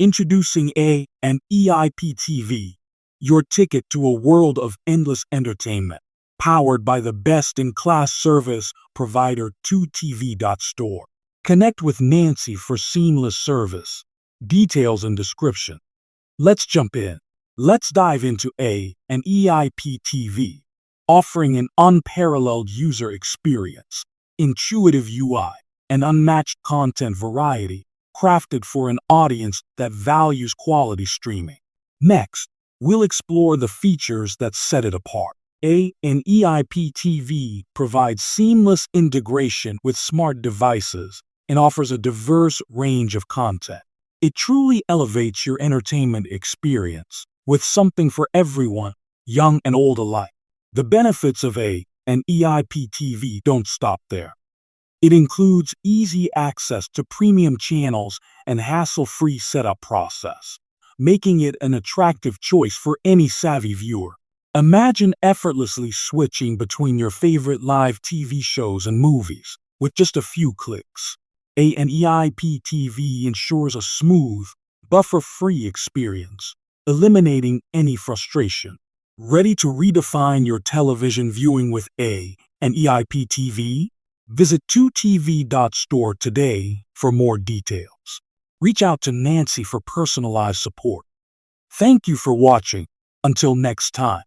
Introducing A&E IPTV, your ticket to a world of endless entertainment, powered by the best-in-class service provider 2TV.store. Connect with Nancy for seamless service. Details and description. Let's jump in. Let's dive into A&E IPTV, offering an unparalleled user experience, intuitive UI, and unmatched content variety, crafted for an audience that values quality streaming. Next, we'll explore the features that set it apart. A&E IPTV provides seamless integration with smart devices and offers a diverse range of content. It truly elevates your entertainment experience, with something for everyone, young and old alike. The benefits of A&E IPTV don't stop there. It includes easy access to premium channels and hassle-free setup process, making it an attractive choice for any savvy viewer. Imagine effortlessly switching between your favorite live TV shows and movies with just a few clicks. A&E IPTV ensures a smooth, buffer-free experience, eliminating any frustration. Ready to redefine your television viewing with A&E IPTV? Visit 2TV.store today for more details. Reach out to Nancy for personalized support. Thank you for watching. Until next time.